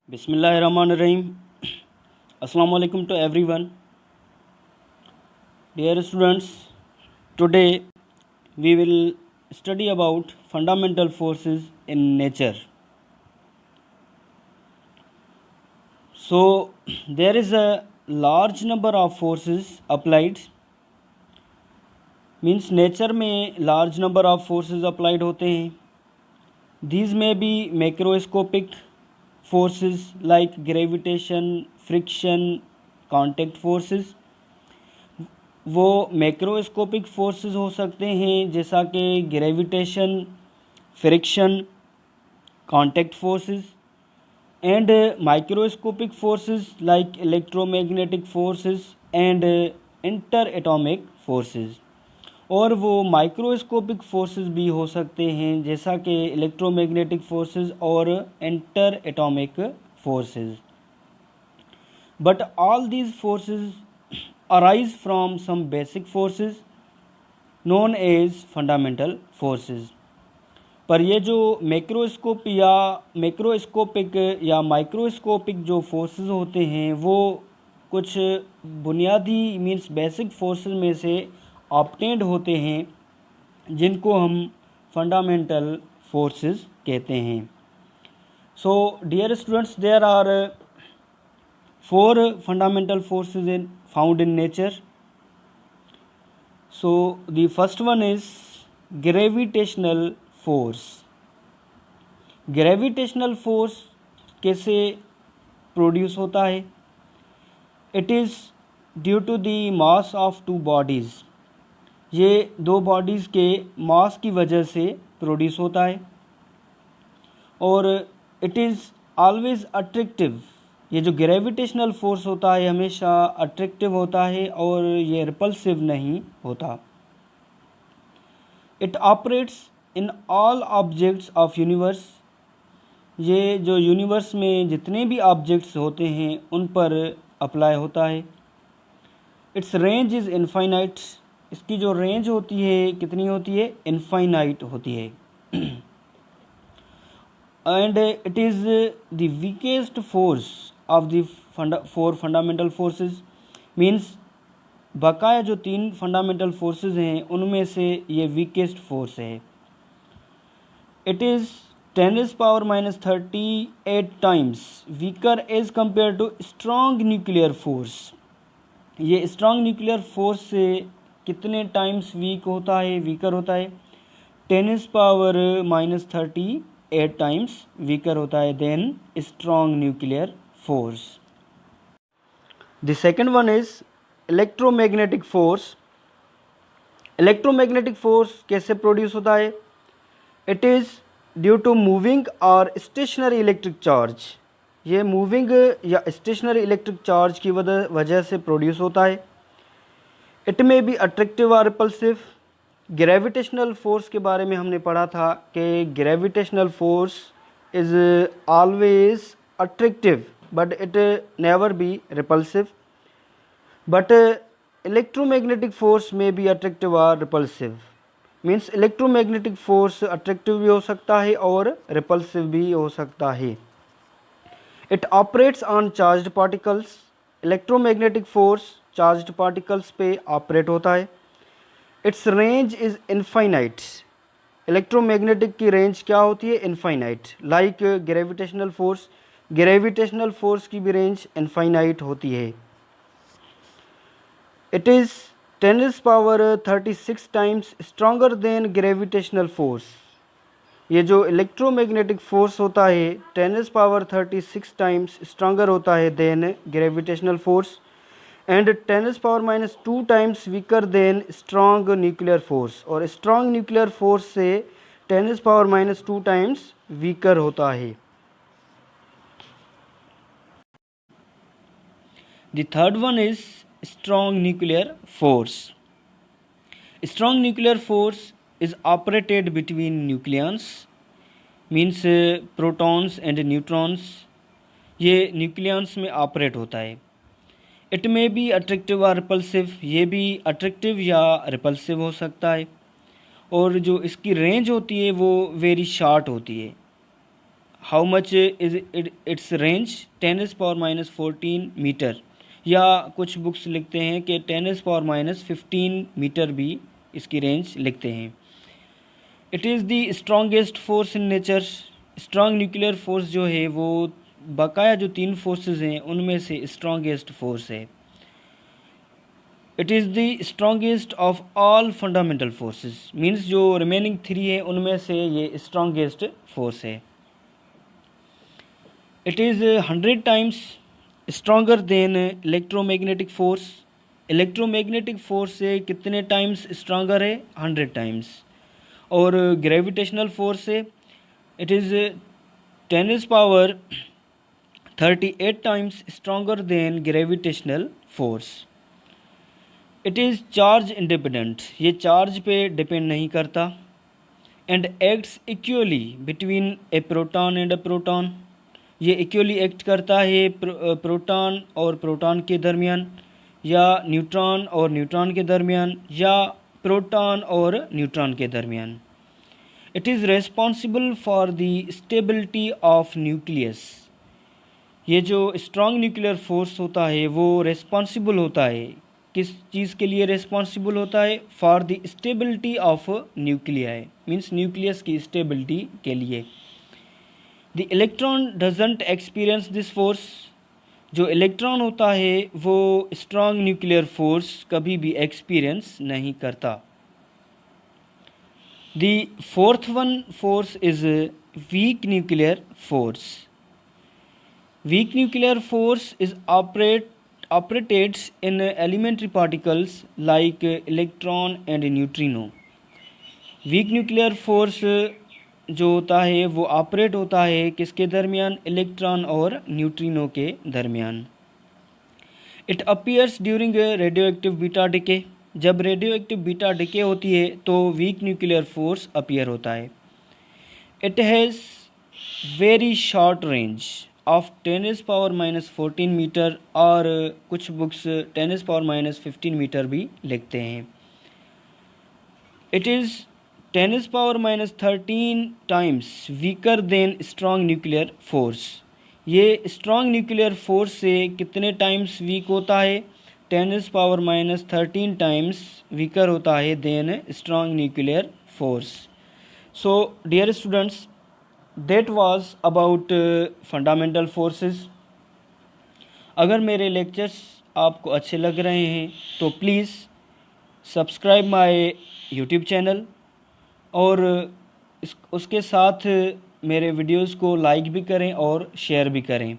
Bismillahirrahmanirrahim. Assalamu alaikum to everyone. Dear students, today we will study about fundamental forces in nature. So there is a large number of forces applied. Means nature में large number of forces applied होते हैं. These may be macroscopic forces like gravitation, friction, contact forces. वो macroscopic forces हो सकते हैं जैसा कि gravitation, friction, contact forces and microscopic forces like electromagnetic forces and inter atomic forces. और वो माइक्रोस्कोपिक फोर्सेस भी हो सकते हैं जैसा कि इलेक्ट्रोमैग्नेटिक फोर्सेस और inter atomic forces. But all these forces arise from some basic forces known as fundamental forces. पर ये जो मैक्रोस्कोपिक या माइक्रोस्कोपिक जो फोर्सेस होते हैं वो कुछ बुनियादी मीन्स बेसिक फोर्सेस में से ऑब्टेन्ड होते हैं जिनको हम फंडामेंटल फोर्सेस कहते हैं. So dear students, there are 4 fundamental forces found in nature. So the first one is gravitational force. Gravitational force कैसे प्रोड्यूस होता है? It is due to the mass of two bodies. ये दो bodies के मास की वजह से प्रोड्यूस होता है. और it is always attractive. ये जो ग्रेविटेशनल फोर्स होता है हमेशा अट्रैक्टिव होता है और ये रिपल्सिव नहीं होता. It operates in all objects of universe. ये जो यूनिवर्स में जितने भी ऑब्जेक्ट्स होते हैं उन पर अप्लाई होता है. It's range is infinite. इसकी जो रेंज होती है कितनी होती है? इनफाइनाइट होती है. And it is the weakest force of the 4 fundamental forces. Means बकाया जो 3 फंडामेंटल फोर्सेस हैं उनमें से ये वीकेस्ट फोर्स है. It is 10⁻⁻38 times weaker as compared to strong nuclear force. ये स्ट्रॉन्ग न्यूक्लियर फोर्स से कितने टाइम्स वीकर होता है? 10⁻⁻38 टाइम्स वीकर होता है than strong nuclear force. The second one is electromagnetic force. Electromagnetic force कैसे produce होता है? It is due to moving or stationary electric charge. ये मूविंग या स्टेशनरी इलेक्ट्रिक चार्ज की वजह से प्रोड्यूस होता है. इट मे बी अट्रैक्टिव और रिपल्सिव. ग्रेविटेशनल फोर्स के बारे में हमने पढ़ा था कि gravitational force is always attractive but it never be repulsive. But electromagnetic force may be attractive or repulsive. Means electromagnetic force attractive भी हो सकता है और repulsive भी हो सकता है. It operates on charged particles. Electromagnetic force charged particles पे ऑपरेट होता है. Its range is infinite. Electromagnetic की रेंज क्या होती है? Infinite. Like gravitational force. Gravitational force की भी रेंज इनफाइनाइट होती है. It is 10⁻36 times stronger than gravitational force. ये जो इलेक्ट्रोमैग्नेटिक फोर्स होता है 10⁻36 टाइम्स स्ट्रॉन्गर होता है than gravitational force and 10⁻⁻2 times weaker than strong nuclear force. और स्ट्रॉन्ग न्यूक्लियर फोर्स से 10⁻⁻2 टाइम्स वीकर होता है. The third one is strong nuclear force. Strong nuclear force is operated between nucleons, means protons and neutrons. ये nucleons में operate होता है. It may be attractive और repulsive. ये भी अट्रैक्टिव या रिपल्सिव हो सकता है. और जो इसकी रेंज होती है वो वेरी शॉर्ट होती है. How much is its range 10⁻⁻14 metre, या कुछ बुक्स लिखते हैं कि 10⁻⁻15 मीटर भी इसकी रेंज लिखते हैं। It is the strongest force in nature. Strong nuclear force जो है वो बकाया जो 3 फोर्सेस हैं उनमें से स्ट्रॉन्गेस्ट फोर्स है। It is the strongest of all fundamental forces, means जो रिमेनिंग 3 है उनमें से ये स्ट्रॉन्गेस्ट फोर्स है। It is 100 times stronger than electromagnetic force. Electromagnetic force से कितने टाइम्स स्ट्रॉन्गर है? 100 टाइम्स। और ग्रेविटेशनल फोर्स है, it is 10⁻38 times stronger than gravitational force. It is charge independent, ये चार्ज पे डिपेंड नहीं करता। And acts equally between A proton and A proton, ये इक्वली एक्ट करता है प्रोटॉन और प्रोटॉन के दरमियान, या न्यूट्रॉन और न्यूट्रॉन के दरमियान, या प्रोटॉन और न्यूट्रॉन के दरमियान। It is responsible for the stability of nucleus, ये जो स्ट्रॉन्ग न्यूक्लियर फोर्स होता है वो रेस्पॉन्सिबल होता है, किस चीज़ के लिए रेस्पॉन्सिबल होता है? For the stability of nuclei, means nucleus की स्टेबिलिटी के लिए। The electron doesn't experience this force, जो इलेक्ट्रॉन होता है वो स्ट्रॉन्ग न्यूक्लियर फोर्स कभी भी एक्सपीरियंस नहीं करता। The fourth one force is weak nuclear force. Week nuclear force is operates in elementary particles like electron and neutrino। Week nuclear force जो होता है वो ऑपरेट होता है किसके दरमियान? इलेक्ट्रॉन और न्यूट्रिनो के दरमियान। It appears during radioactive beta decay, जब रेडियो एक्टिव बीटा डिके होती है तो वीक न्यूक्लियर फोर्स अपीयर होता है। It has very short range of 10⁻⁻14 metre, और कुछ बुक्स 10⁻⁻15 मीटर भी लिखते हैं। It is 10⁻⁻13 times weaker than strong nuclear force, ये स्ट्रॉन्ग न्यूक्लियर फोर्स से कितने टाइम्स वीक होता है? 10⁻⁻13 टाइम्स वीकर होता है than strong nuclear force. So dear students, that was about fundamental forces। अगर मेरे लेक्चर्स आपको अच्छे लग रहे हैं तो please subscribe my YouTube channel, और उसके साथ मेरे वीडियोस को लाइक भी करें और शेयर भी करें।